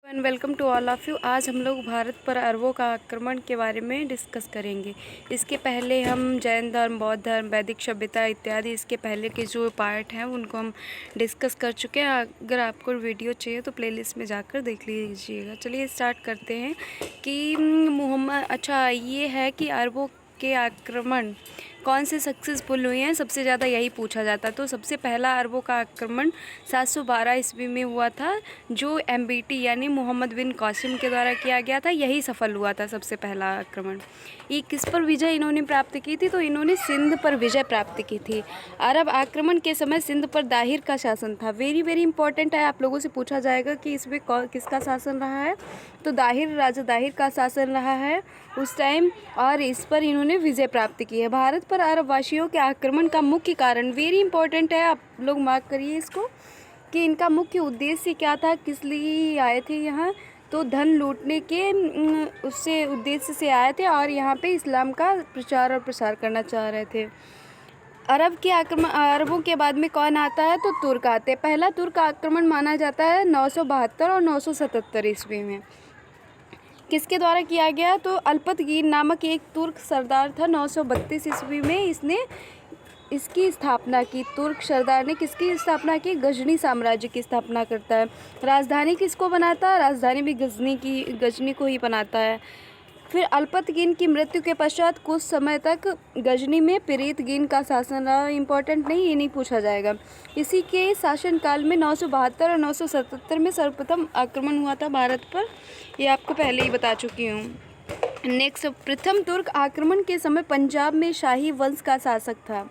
And welcome to all of you. आज हम लोग भारत पर अरबों का आक्रमण के बारे में डिस्कस करेंगे। इसके पहले हम जैन धर्म, बौद्ध धर्म, वैदिक सभ्यता इत्यादि इसके पहले के जो पार्ट हैं उनको हम डिस्कस कर चुके हैं। अगर आपको वीडियो चाहिए तो प्लेलिस्ट में जाकर देख लीजिएगा। चलिए स्टार्ट करते हैं कि ये है कि अरबों के आक्रमण कौन से सक्सेसफुल हुए हैं, सबसे ज़्यादा यही पूछा जाता। तो सबसे पहला अरबों का आक्रमण 712 ईस्वी में हुआ था, जो MBT यानी मोहम्मद बिन कासिम के द्वारा किया गया था। यही सफल हुआ था सबसे पहला आक्रमण। ये किस पर विजय इन्होंने प्राप्त की थी? तो इन्होंने सिंध पर विजय प्राप्त की थी। अरब आक्रमण के समय सिंध पर दाहिर का शासन था। वेरी वेरी इंपॉर्टेंट है, आप लोगों से पूछा जाएगा कि इसमें किसका शासन रहा है। तो राजा दाहिर का शासन रहा है उस टाइम, और इस पर इन्होंने विजय प्राप्त की है। भारत पर अरब वासियों के आक्रमण का मुख्य कारण, वेरी इंपॉर्टेंट है, आप लोग मार्क करिए इसको, कि इनका मुख्य उद्देश्य क्या था, किस लिए आए थे यहाँ। तो धन लूटने के उससे उद्देश्य से आए थे और यहाँ पे इस्लाम का प्रचार और प्रसार करना चाह रहे थे। अरबों के बाद में कौन आता है? तो तुर्क आते हैं। पहला तुर्क आक्रमण माना जाता है 972 और 977 ईस्वी में। किसके द्वारा किया गया? तो अल्पतगीन नामक एक तुर्क सरदार था। 932 ईस्वी में इसने इसकी स्थापना की। तुर्क सरदार ने किसकी स्थापना की? गजनी साम्राज्य की स्थापना करता है। राजधानी किसको बनाता है? राजधानी भी गजनी को ही बनाता है। फिर अल्पतगीन की मृत्यु के पश्चात कुछ समय तक गजनी में पीरितगीन का शासन रहा। इम्पोर्टेंट नहीं, ये नहीं पूछा जाएगा। इसी के शासनकाल में 972 और 977 में सर्वप्रथम आक्रमण हुआ था भारत पर। ये आपको पहले ही बता चुकी हूँ। नेक्स्ट, प्रथम तुर्क आक्रमण के समय पंजाब में शाही वंश का शासक था।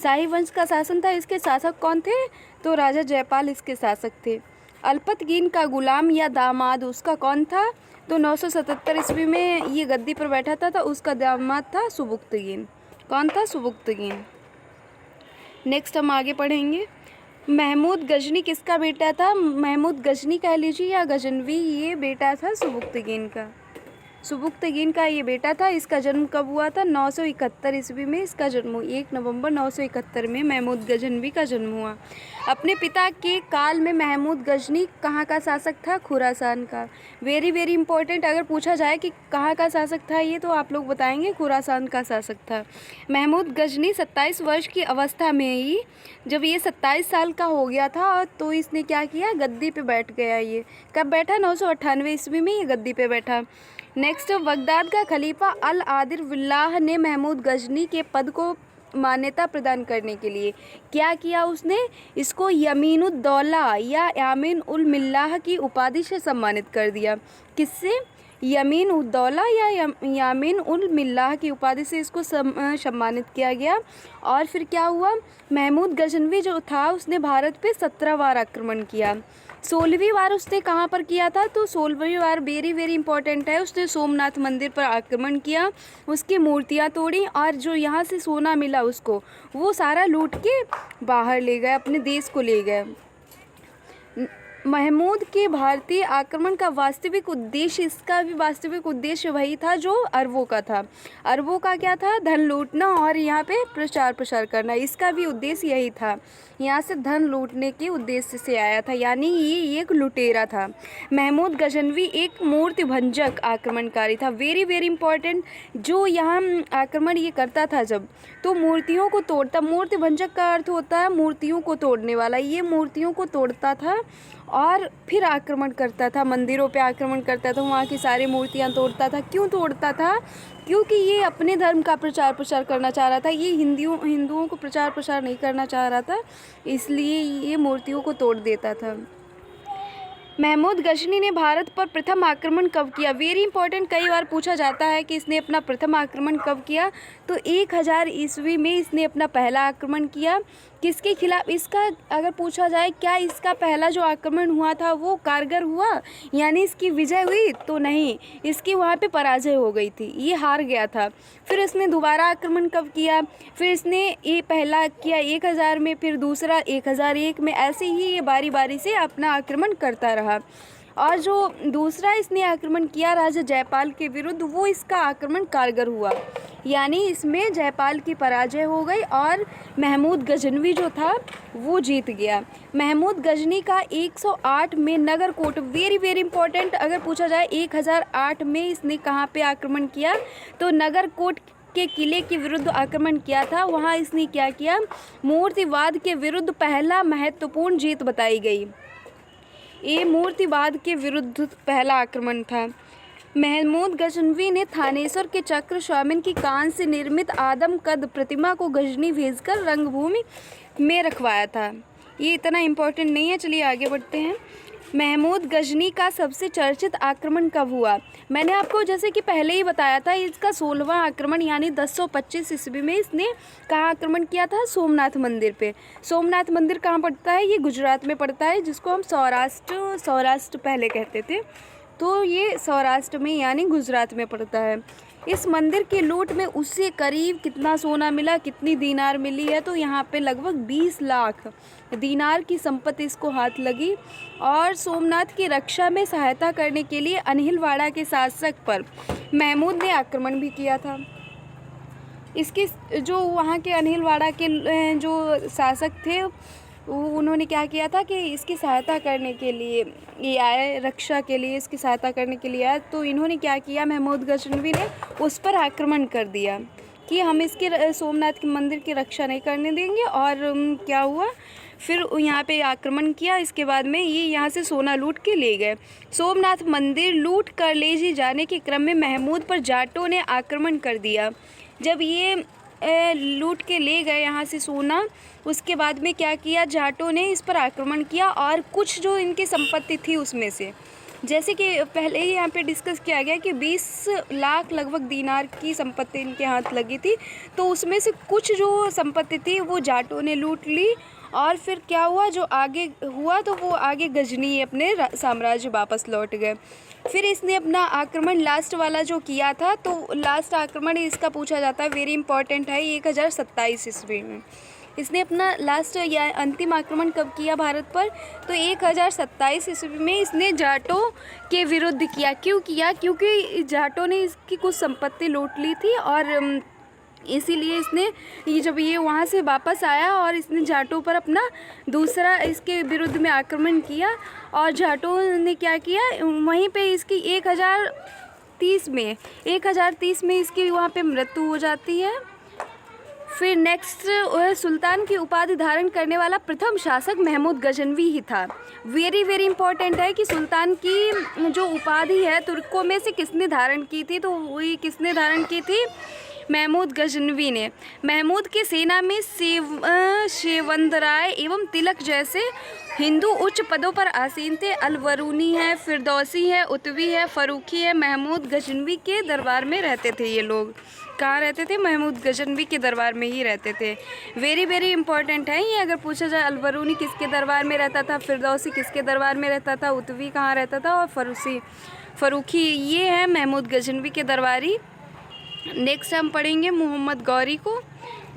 शाही वंश का शासन था। इसके शासक कौन थे? तो राजा जयपाल इसके शासक थे। अल्पतगीन का गुलाम या दामाद उसका कौन था? तो 977 ईस्वी में ये गद्दी पर बैठा था, उसका दामाद था सुबुक्तगीन। कौन था? सुबुक्तगीन। नेक्स्ट हम आगे पढ़ेंगे। महमूद गजनी किसका बेटा था? महमूद गजनी कह लीजिए या गजनवी, ये बेटा था सुबुक्तगीन का। सुबुक्तगीन का ये बेटा था। इसका जन्म कब हुआ था? 971 ईस्वी में इसका जन्म 1 नवंबर 971 में महमूद गजनवी का जन्म हुआ। अपने पिता के काल में महमूद गजनी कहाँ का शासक था? खुरासान का। वेरी वेरी इंपॉर्टेंट, अगर पूछा जाए कि कहाँ का शासक था ये, तो आप लोग बताएंगे खुरासान का शासक था। महमूद गजनी 27 वर्ष की अवस्था में ही, जब ये 27 साल का हो गया था, तो इसने क्या किया? गद्दी पे बैठ गया। ये कब बैठा? 998 ईस्वी में ये गद्दी पे बैठा। नेक्स्ट, बगदाद का खलीफा अल आदिल बिल्लाह ने महमूद गजनी के पद को मान्यता प्रदान करने के लिए क्या किया? उसने इसको यमीनुद्दौला या यामीन उल मिल्लाह की उपाधि से सम्मानित कर दिया। किससे? यमीन उद्दौला या यामीन उल मिल्लाह की उपाधि से इसको सम्मानित किया गया। और फिर क्या हुआ? महमूद गजनवी जो था उसने भारत पे 17 बार आक्रमण किया। 16वीं बार उसने कहाँ पर किया था? तो 16वीं बार वेरी वेरी इंपॉर्टेंट है, उसने सोमनाथ मंदिर पर आक्रमण किया, उसकी मूर्तियाँ तोड़ी और जो यहाँ से सोना मिला उसको वो सारा लूट के बाहर ले गए, अपने देश को ले गए। महमूद के भारतीय आक्रमण का वास्तविक उद्देश्य, इसका भी वास्तविक उद्देश्य वही था जो अरबों का था। अरबों का क्या था? धन लूटना और यहाँ पे प्रचार प्रसार करना। इसका भी उद्देश्य यही था, यहाँ से धन लूटने के उद्देश्य से आया था, यानी ये एक लुटेरा था। महमूद गजनवी एक मूर्ति भंजक आक्रमणकारी था। वेरी वेरी इंपॉर्टेंट, जो यहाँ आक्रमण ये करता था जब, तो मूर्तियों को तोड़ता। मूर्ति भंजक का अर्थ होता है मूर्तियों को तोड़ने वाला। ये मूर्तियों को तोड़ता था और फिर आक्रमण करता था, मंदिरों पे आक्रमण करता था, वहाँ की सारी मूर्तियाँ तोड़ता था। क्यों तोड़ता था? क्योंकि ये अपने धर्म का प्रचार प्रसार करना चाह रहा था। ये हिंदुओं को प्रचार प्रसार नहीं करना चाह रहा था, इसलिए ये मूर्तियों को तोड़ देता था। महमूद गजनी ने भारत पर प्रथम आक्रमण कब किया? वेरी इंपॉर्टेंट, कई बार पूछा जाता है कि इसने अपना प्रथम आक्रमण कब किया। तो 1000 ईस्वी में इसने अपना पहला आक्रमण किया। किसके खिलाफ? इसका अगर पूछा जाए क्या इसका पहला जो आक्रमण हुआ था वो कारगर हुआ, यानी इसकी विजय हुई? तो नहीं, इसकी वहाँ पे पराजय हो गई थी, ये हार गया था। फिर इसने दोबारा आक्रमण कब किया? फिर इसने ये पहला किया 1000 में, फिर दूसरा 1001 में, ऐसे ही ये बारी बारी से अपना आक्रमण करता रहा। और जो दूसरा इसने आक्रमण किया राजा जयपाल के विरुद्ध, वो इसका आक्रमण कारगर हुआ। यानी इसमें जयपाल की पराजय हो गई और महमूद गजनवी जो था वो जीत गया। महमूद गजनी का 108 में नगरकोट, वेरी वेरी इंपॉर्टेंट, अगर पूछा जाए 1008 में इसने कहाँ पे आक्रमण किया, तो नगरकोट के किले के विरुद्ध आक्रमण किया था। वहाँ इसने क्या किया, मूर्तिवाद के विरुद्ध पहला महत्वपूर्ण जीत बताई गई। ये मूर्तिवाद के विरुद्ध पहला आक्रमण था। महमूद गजनवी ने थानेश्वर के चक्र स्वामिन की कांस्य से निर्मित आदम कद प्रतिमा को गजनी भेजकर रंगभूमि में रखवाया था। ये इतना इम्पोर्टेंट नहीं है, चलिए आगे बढ़ते हैं। महमूद गजनी का सबसे चर्चित आक्रमण कब हुआ? मैंने आपको जैसे कि पहले ही बताया था, इसका 16वां आक्रमण यानी 1025 ईस्वी में इसने कहाँ आक्रमण किया था? सोमनाथ मंदिर पे। सोमनाथ मंदिर कहाँ पड़ता है? ये गुजरात में पड़ता है, जिसको हम सौराष्ट्र पहले कहते थे, तो ये सौराष्ट्र में यानी गुजरात में पड़ता है। इस मंदिर की लूट में उससे करीब कितना सोना मिला, कितनी दीनार मिली है? तो यहाँ पे लगभग 20 लाख दीनार की संपत्ति इसको हाथ लगी। और सोमनाथ की रक्षा में सहायता करने के लिए अनिलवाड़ा के शासक पर महमूद ने आक्रमण भी किया था। इसके जो वहाँ के अनिलवाड़ा के जो शासक थे, उन्होंने क्या किया था कि इसकी सहायता करने के लिए ये आए, रक्षा के लिए इसकी सहायता करने के लिए आए। तो इन्होंने क्या किया, महमूद गजनवी ने उस पर आक्रमण कर दिया कि हम इसके सोमनाथ के मंदिर की रक्षा नहीं करने देंगे। और क्या हुआ, फिर यहाँ पे आक्रमण किया। इसके बाद में ये यहाँ से सोना लूट के ले गए। सोमनाथ मंदिर लूट कर ले जाने के क्रम में महमूद पर जाटों ने आक्रमण कर दिया। जब ये लूट के ले गए यहाँ से सोना, उसके बाद में क्या किया, जाटों ने इस पर आक्रमण किया और कुछ जो इनकी संपत्ति थी उसमें से, जैसे कि पहले ही यहाँ पे डिस्कस किया गया कि 20 लाख लगभग दीनार की संपत्ति इनके हाथ लगी थी, तो उसमें से कुछ जो संपत्ति थी वो जाटों ने लूट ली। और फिर क्या हुआ, जो आगे हुआ तो वो आगे गजनी अपने साम्राज्य वापस लौट गए। फिर इसने अपना आक्रमण लास्ट वाला जो किया था, तो लास्ट आक्रमण इसका पूछा जाता है, वेरी इंपॉर्टेंट है, 1027 ईस्वी में इसने अपना लास्ट या अंतिम आक्रमण कब किया भारत पर? तो 1027 ईस्वी में इसने जाटों के विरुद्ध किया। क्यों किया? क्योंकि जाटों ने इसकी कुछ संपत्ति लूट ली थी और इसीलिए इसने जब ये वहाँ से वापस आया और इसने जाटों पर अपना दूसरा इसके विरुद्ध में आक्रमण किया। और जाटों ने क्या किया, वहीं पे इसकी 1030 में इसकी वहाँ पे मृत्यु हो जाती है। फिर नेक्स्ट सुल्तान की उपाधि धारण करने वाला प्रथम शासक महमूद गजनवी ही था। वेरी वेरी इंपॉर्टेंट है कि सुल्तान की जो उपाधि है तुर्कों में से किसने धारण की थी, तो वही किसने धारण की थी? महमूद गजनवी ने। महमूद की सेना में शेवंदराय एवं तिलक जैसे हिंदू उच्च पदों पर आसीन थे। अलवरूनी है, फिरदौसी है, उतवी है, फरूखी है, महमूद गजनवी के दरबार में रहते थे। ये लोग कहाँ रहते थे? महमूद गजनवी के दरबार में ही रहते थे। वेरी वेरी इंपॉर्टेंट है ये, अगर पूछा जाए अलवरूनी किसके दरबार में रहता था, फिरदौसी किसके दरबार में रहता था, उतवी कहाँ रहता था, और फरूखी ये है महमूद गजनवी के दरबारी। नेक्स्ट हम पढ़ेंगे मोहम्मद गौरी को।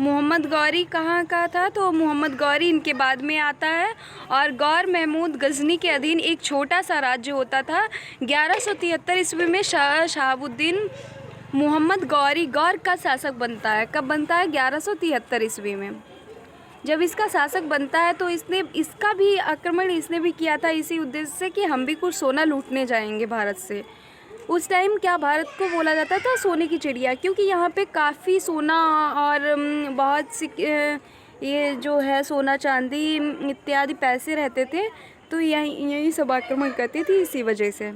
मोहम्मद गौरी कहाँ का था? तो मोहम्मद गौरी इनके बाद में आता है। और गौर महमूद गजनी के अधीन एक छोटा सा राज्य होता था। 1173 ईस्वी में शहाबुद्दीन मोहम्मद गौरी गौर का शासक बनता है। कब बनता है? 1173 ईस्वी में जब इसका शासक बनता है, तो इसका भी आक्रमण इसने भी किया था इसी उद्देश्य से कि हम भी कुछ सोना लूटने जाएंगे भारत से। उस टाइम क्या भारत को बोला जाता था? सोने की चिड़िया, क्योंकि यहाँ पे काफ़ी सोना और बहुत सी ये जो है सोना चांदी इत्यादि पैसे रहते थे, तो यही सब आक्रमण करती थी इसी वजह से।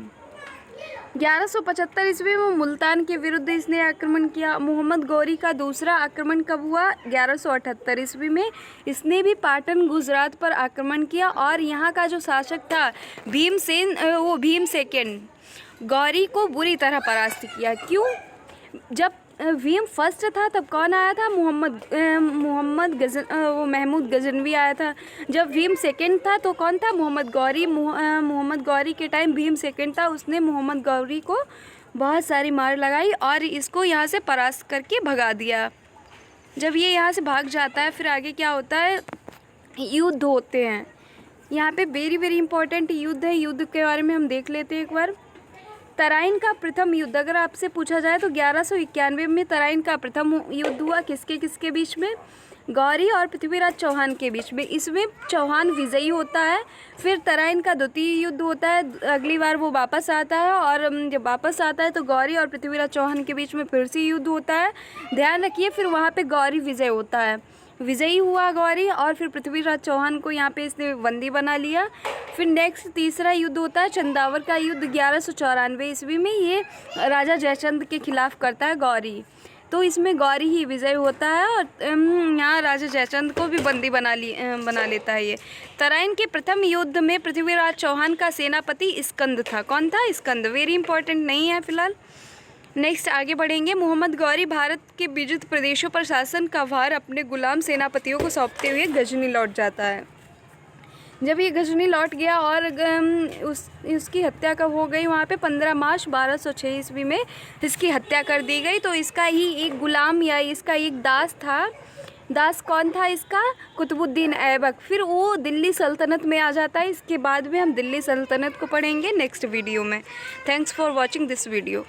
1175 ईस्वी में मुल्तान के विरुद्ध इसने आक्रमण किया। मोहम्मद गौरी का दूसरा आक्रमण कब हुआ? 1178 ईस्वी में। इसने भी पाटन गुजरात पर आक्रमण किया और यहाँ का जो शासक था भीमसेन गौरी को बुरी तरह परास्त किया। क्यों? जब भीम फर्स्ट था तब कौन आया था? महमूद गजनवी आया था। जब भीम सेकंड था तो कौन था? मोहम्मद गौरी। मोहम्मद गौरी के टाइम भीम सेकंड था, उसने मोहम्मद गौरी को बहुत सारी मार लगाई और इसको यहाँ से परास्त करके भगा दिया। जब ये यहाँ से भाग जाता है, फिर आगे क्या होता है? युद्ध होते हैं। यहाँ पे वेरी वेरी इंपॉर्टेंट युद्ध है। युद्ध के बारे में हम देख लेते हैं एक बार। तराइन का प्रथम युद्ध अगर आपसे पूछा जाए तो 1191 में तराइन का प्रथम युद्ध हुआ किसके किसके बीच में? गौरी और पृथ्वीराज चौहान के बीच में। इसमें चौहान विजयी होता है। फिर तराइन का द्वितीय युद्ध होता है, अगली बार वो वापस आता है, और जब वापस आता है तो गौरी और पृथ्वीराज चौहान के बीच में फिर से युद्ध होता है। ध्यान रखिए, फिर वहाँ पे गौरी विजय होता है, विजयी हुआ गौरी, और फिर पृथ्वीराज चौहान को यहाँ पे इसने बंदी बना लिया। फिर नेक्स्ट तीसरा युद्ध होता है चंदावर का युद्ध 1194 ईस्वी में। ये राजा जयचंद के खिलाफ करता है गौरी, तो इसमें गौरी ही विजय होता है, और यहाँ राजा जयचंद को भी बंदी बना लेता है ये। तराइन के प्रथम युद्ध में पृथ्वीराज चौहान का सेनापति स्कंद था। कौन था? स्कंद। वेरी इंपॉर्टेंट नहीं है फिलहाल। नेक्स्ट आगे बढ़ेंगे। मोहम्मद गौरी भारत के विविध प्रदेशों पर शासन का भार अपने गुलाम सेनापतियों को सौंपते हुए गजनी लौट जाता है। जब ये गजनी लौट गया और उसकी हत्या कब हो गई? वहाँ पे 15 मार्च 1206 ईस्वी में इसकी हत्या कर दी गई। तो इसका ही एक गुलाम या इसका एक दास था। दास कौन था इसका? कुतुबुद्दीन ऐबक। फिर वो दिल्ली सल्तनत में आ जाता है। इसके बाद में हम दिल्ली सल्तनत को पढ़ेंगे नेक्स्ट वीडियो में। Thanks for watching this video.